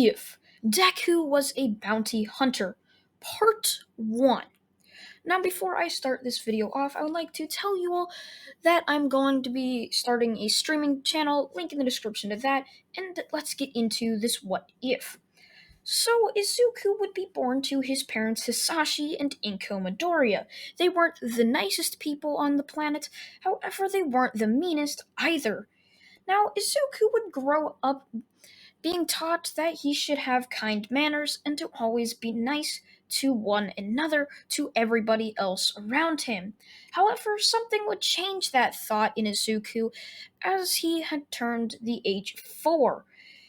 if Deku was a bounty hunter? Part 1. Now, before I start this video off, I would like to tell you all that I'm going to be starting a streaming channel, link in the description to that, and let's get into this what if. So, Izuku would be born to his parents Hisashi and Inko Midoriya. They weren't the nicest people on the planet, however, they weren't the meanest either. Now, Izuku would grow up being taught that he should have kind manners and to always be nice to one another, to everybody else around him. However, something would change that thought in Izuku as he had turned the age 4.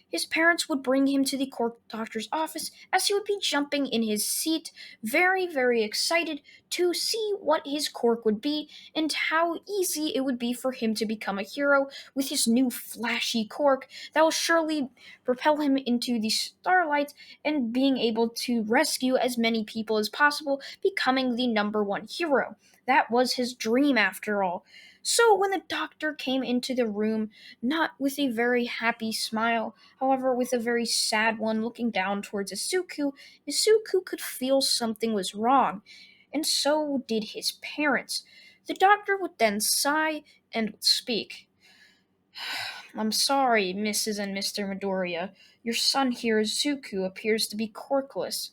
His parents would bring him to the court doctor's office as he would be jumping in his seat, very, very excited to see what his quirk would be and how easy it would be for him to become a hero with his new flashy quirk that will surely propel him into the starlight and being able to rescue as many people as possible, becoming the number one hero. That was his dream after all. So when the doctor came into the room, not with a very happy smile, however with a very sad one looking down towards Izuku, Izuku could feel something was wrong, and so did his parents. The doctor would then sigh and would speak. I'm sorry, Mrs. and Mr. Midoriya. Your son here, Izuku, appears to be quirkless.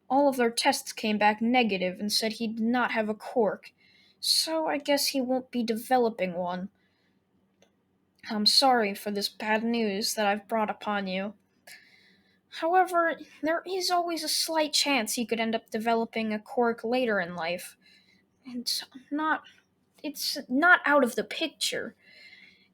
All of their tests came back negative and said he did not have a quirk, so I guess he won't be developing one. I'm sorry for this bad news that I've brought upon you. However, there is always a slight chance he could end up developing a quirk later in life. It's not out of the picture.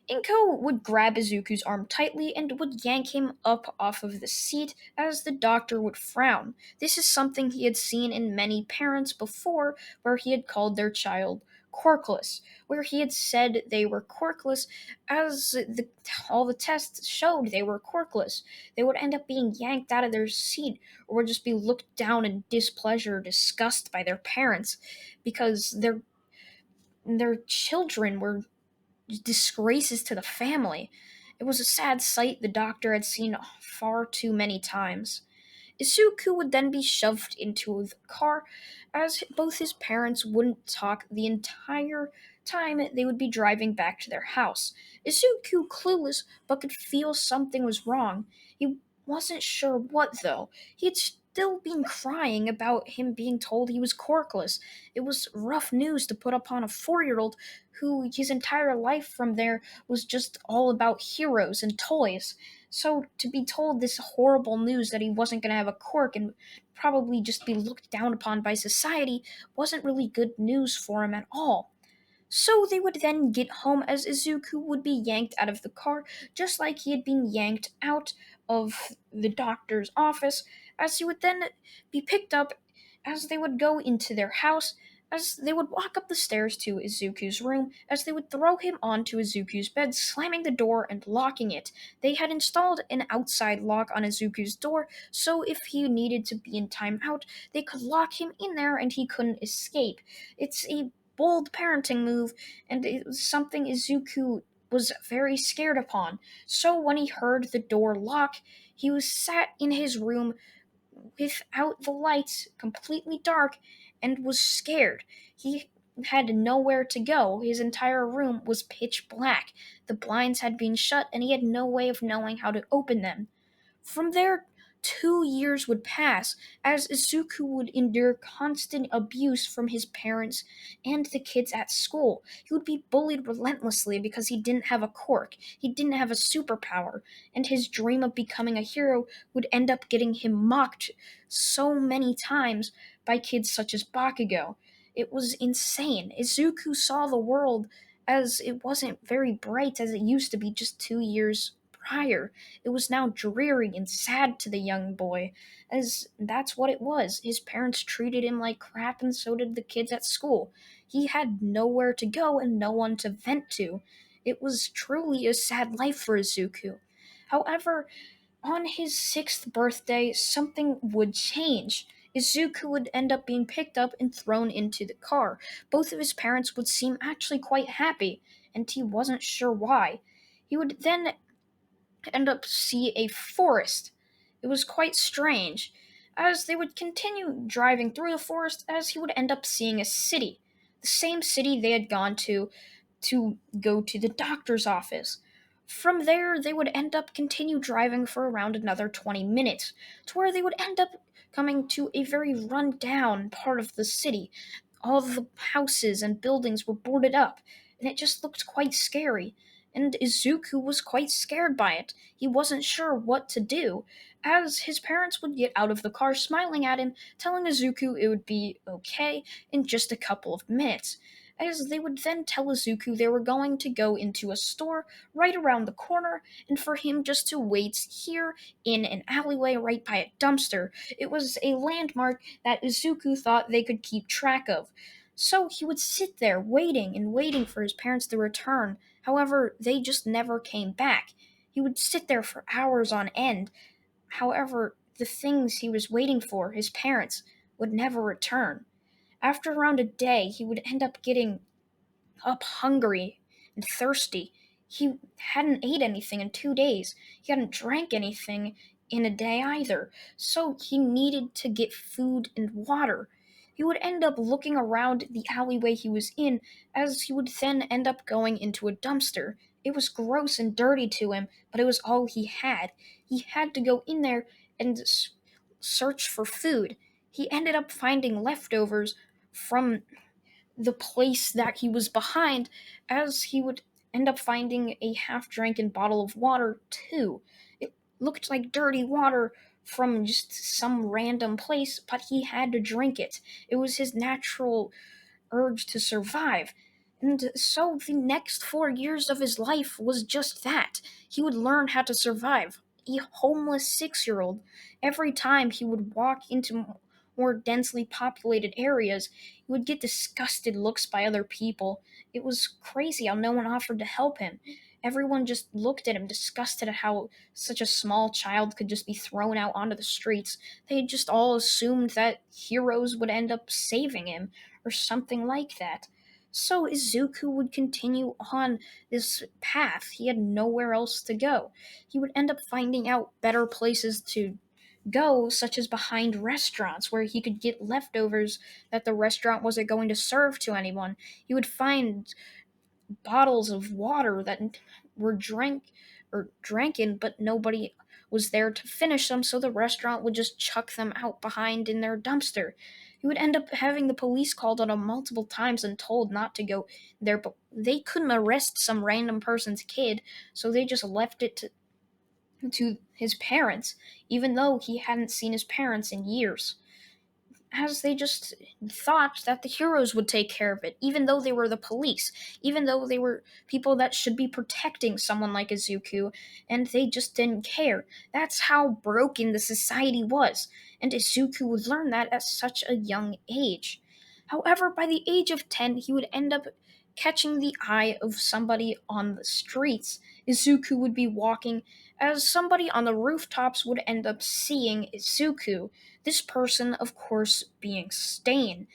Inko would grab Izuku's arm tightly and would yank him up off of the seat as the doctor would frown. This is something he had seen in many parents before, where he had called their child quirkless, where he had said they were quirkless as all the tests showed they were quirkless. They would end up being yanked out of their seat or would just be looked down in displeasure or disgust by their parents because their children were disgraces to the family. It was a sad sight the doctor had seen far too many times. Izuku would then be shoved into the car, as both his parents wouldn't talk the entire time they would be driving back to their house. Izuku, clueless, but could feel something was wrong. He wasn't sure what, though. He had still been crying about him being told he was quirkless. It was rough news to put upon a 4-year-old who his entire life from there was just all about heroes and toys. So to be told this horrible news that he wasn't going to have a quirk and probably just be looked down upon by society wasn't really good news for him at all. So they would then get home as Izuku would be yanked out of the car, just like he had been yanked out of the doctor's office, as he would then be picked up as they would go into their house, as they would walk up the stairs to Izuku's room, as they would throw him onto Izuku's bed, slamming the door and locking it. They had installed an outside lock on Izuku's door, so if he needed to be in timeout, they could lock him in there and he couldn't escape. It's a bold parenting move, and it was something Izuku was very scared upon. So when he heard the door lock, he was sat in his room without the lights, completely dark, and was scared. He had nowhere to go. His entire room was pitch black. The blinds had been shut, and he had no way of knowing how to open them. From there, 2 years would pass as Izuku would endure constant abuse from his parents and the kids at school. He would be bullied relentlessly because he didn't have a quirk, he didn't have a superpower, and his dream of becoming a hero would end up getting him mocked so many times by kids such as Bakugo. It was insane. Izuku saw the world as it wasn't very bright as it used to be just 2 years prior. It was now dreary and sad to the young boy, as that's what it was. His parents treated him like crap, and so did the kids at school. He had nowhere to go and no one to vent to. It was truly a sad life for Izuku. However, on his 6th birthday, something would change. Izuku would end up being picked up and thrown into the car. Both of his parents would seem actually quite happy, and he wasn't sure why. He would then end up see a forest, It was quite strange. As they would continue driving through the forest, as he would end up seeing a city, the same city they had gone to go to the doctor's office. From there, they would end up continue driving for around another 20 minutes, to where they would end up coming to a very run-down part of the city. All the houses and buildings were boarded up, and it just looked quite scary. And Izuku was quite scared by it. He wasn't sure what to do, as his parents would get out of the car smiling at him, telling Izuku it would be okay in just a couple of minutes, as they would then tell Izuku they were going to go into a store right around the corner and for him just to wait here in an alleyway right by a dumpster. It was a landmark that Izuku thought they could keep track of. So he would sit there waiting and waiting for his parents to return. However, they just never came back. He would sit there for hours on end. However, the things he was waiting for, his parents, would never return. After around a day, he would end up getting up hungry and thirsty. He hadn't ate anything in 2 days. He hadn't drank anything in a day either. So he needed to get food and water. He would end up looking around the alleyway he was in, as he would then end up going into a dumpster. It was gross and dirty to him, but it was all he had. He had to go in there and search for food. He ended up finding leftovers from the place that he was behind, as he would end up finding a half drinking bottle of water too. It looked like dirty water from just some random place, but he had to drink it. It was his natural urge to survive. And so the next 4 years of his life was just that. He would learn how to survive. A homeless 6-year-old. Every time he would walk into more densely populated areas, he would get disgusted looks by other people. It was crazy how no one offered to help him. Everyone just looked at him, disgusted at how such a small child could just be thrown out onto the streets. They just all assumed that heroes would end up saving him or something like that. So Izuku would continue on this path. He had nowhere else to go. He would end up finding out better places to go, such as behind restaurants where he could get leftovers that the restaurant wasn't going to serve to anyone. He would find bottles of water that were drank in, but nobody was there to finish them, so the restaurant would just chuck them out behind in their dumpster. He would end up having the police called on him multiple times and told not to go there, but they couldn't arrest some random person's kid, so they just left it to his parents, even though he hadn't seen his parents in years, as they just thought that the heroes would take care of it, even though they were the police, even though they were people that should be protecting someone like Izuku, and they just didn't care. That's how broken the society was, and Izuku would learn that at such a young age. However, by the age of 10, he would end up catching the eye of somebody on the streets. Izuku would be walking, as somebody on the rooftops would end up seeing Izuku, this person, of course, being Stain.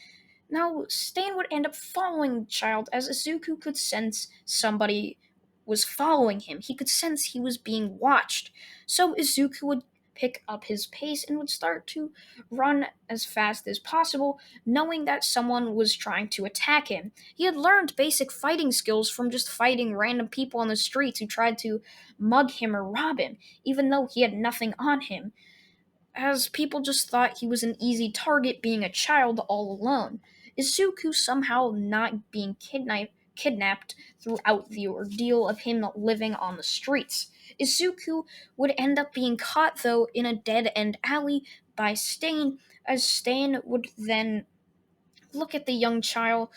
Now, Stain would end up following the child, as Izuku could sense somebody was following him. He could sense he was being watched. So Izuku would pick up his pace and would start to run as fast as possible, knowing that someone was trying to attack him. He had learned basic fighting skills from just fighting random people on the streets who tried to mug him or rob him, even though he had nothing on him, as people just thought he was an easy target being a child all alone. Izuku somehow not being kidnapped throughout the ordeal of him living on the streets. Izuku would end up being caught, though, in a dead-end alley by Stain, as Stain would then look at the young child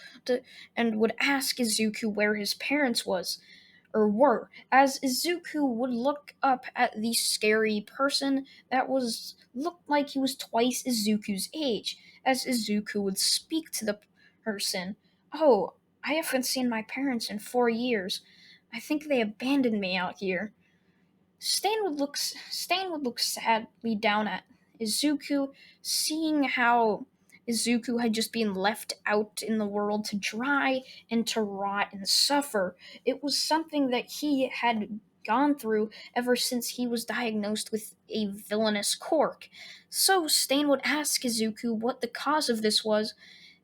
and would ask Izuku where his parents were, as Izuku would look up at the scary person that was looked like he was twice Izuku's age, as Izuku would speak to the person. "Oh, I haven't seen my parents in 4 years. I think they abandoned me out here." Stain would look sadly down at Izuku, seeing how Izuku had just been left out in the world to dry and to rot and suffer. It was something that he had gone through ever since he was diagnosed with a villainous quirk. So Stain would ask Izuku what the cause of this was,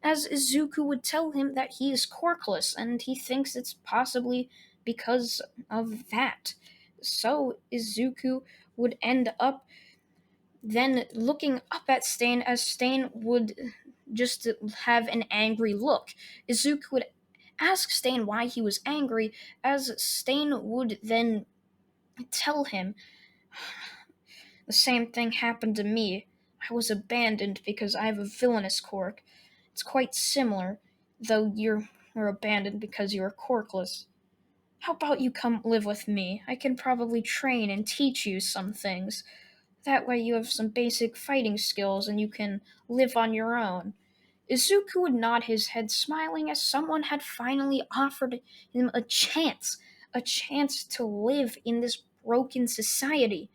as Izuku would tell him that he is quirkless and he thinks it's possibly because of that. So Izuku would end up then looking up at Stain, as Stain would just have an angry look. Izuku would ask Stain why he was angry, as Stain would then tell him, the same thing happened to me. I was abandoned because I have a villainous quirk. It's quite similar, though you were abandoned because you are quirkless. How about you come live with me? I can probably train and teach you some things. That way you have some basic fighting skills and you can live on your own. Izuku would nod his head, smiling, as someone had finally offered him a chance to live in this broken society.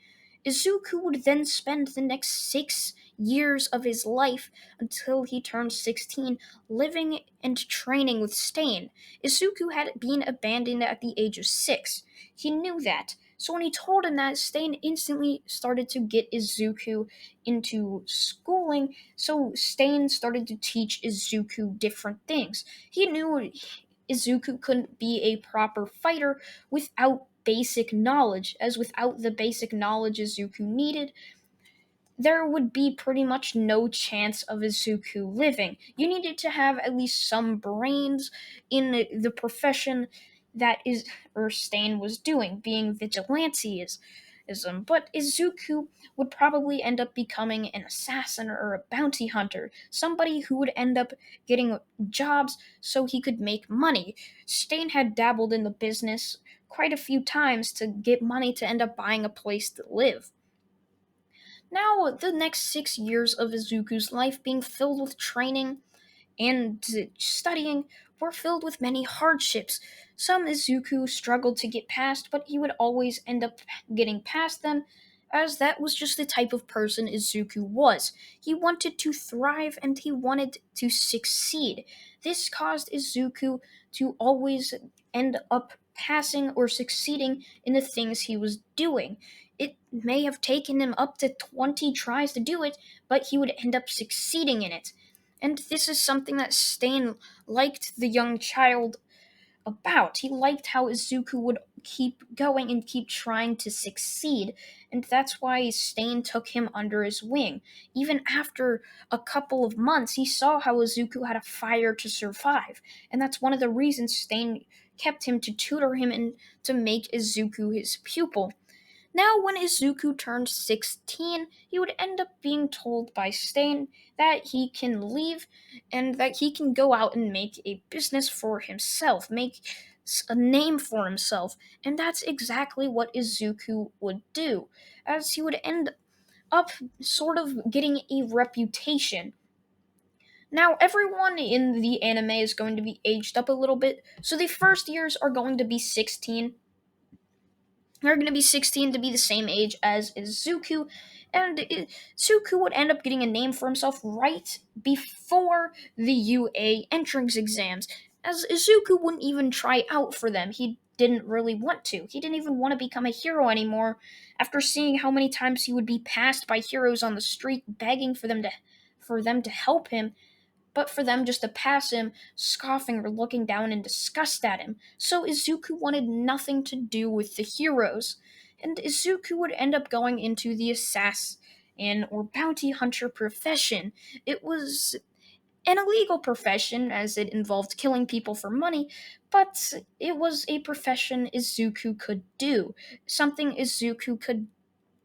Izuku would then spend the next 6 years of his life until he turned 16, living and training with Stain. Izuku had been abandoned at the age of 6. He knew that, so when he told him that, Stain instantly started to get Izuku into schooling, so Stain started to teach Izuku different things. He knew Izuku couldn't be a proper fighter without basic knowledge, as without the basic knowledge Izuku needed, there would be pretty much no chance of Izuku living. You needed to have at least some brains in the profession that is Stain was doing, being vigilantism. But Izuku would probably end up becoming an assassin or a bounty hunter, somebody who would end up getting jobs so he could make money. Stain had dabbled in the business quite a few times to get money to end up buying a place to live. Now, the next 6 years of Izuku's life being filled with training and studying were filled with many hardships. Some Izuku struggled to get past, but he would always end up getting past them, as that was just the type of person Izuku was. He wanted to thrive and he wanted to succeed. This caused Izuku to always end up passing or succeeding in the things he was doing. It may have taken him up to 20 tries to do it, but he would end up succeeding in it. And this is something that Stain liked the young child about. He liked how Izuku would keep going and keep trying to succeed, and that's why Stain took him under his wing. Even after a couple of months, he saw how Izuku had a fire to survive, and that's one of the reasons Stain kept him to tutor him and to make Izuku his pupil. Now, when Izuku turned 16, he would end up being told by Stain that he can leave and that he can go out and make a business for himself, make a name for himself. And that's exactly what Izuku would do, as he would end up sort of getting a reputation. Now, everyone in the anime is going to be aged up a little bit, so the first years are going to be 16, they're going to be 16 to be the same age as Izuku, and Izuku would end up getting a name for himself right before the UA entrance exams, as Izuku wouldn't even try out for them. He didn't really want to. He didn't even want to become a hero anymore after seeing how many times he would be passed by heroes on the street begging for them to help him, but for them just to pass him, scoffing or looking down in disgust at him. So Izuku wanted nothing to do with the heroes, and Izuku would end up going into the assassin or bounty hunter profession. It was an illegal profession as it involved killing people for money, but it was a profession Izuku could do, something Izuku could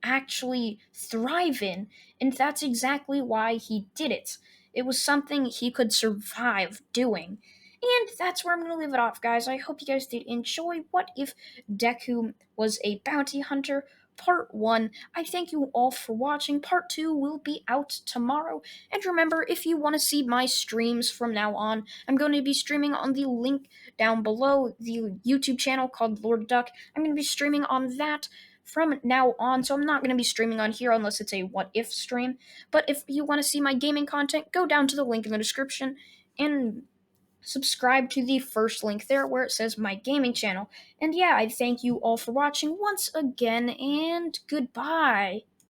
actually thrive in, and that's exactly why he did it. It was something he could survive doing. And that's where I'm going to leave it off, guys. I hope you guys did enjoy What If Deku Was a Bounty Hunter? Part 1. I thank you all for watching. Part 2 will be out tomorrow. And remember, if you want to see my streams from now on, I'm going to be streaming on the link down below, the YouTube channel called Lord Duck. I'm going to be streaming on that from now on, so I'm not going to be streaming on here unless it's a what if stream. But if you want to see my gaming content, go down to the link in the description and subscribe to the first link there where it says my gaming channel. And yeah, I thank you all for watching once again, and goodbye.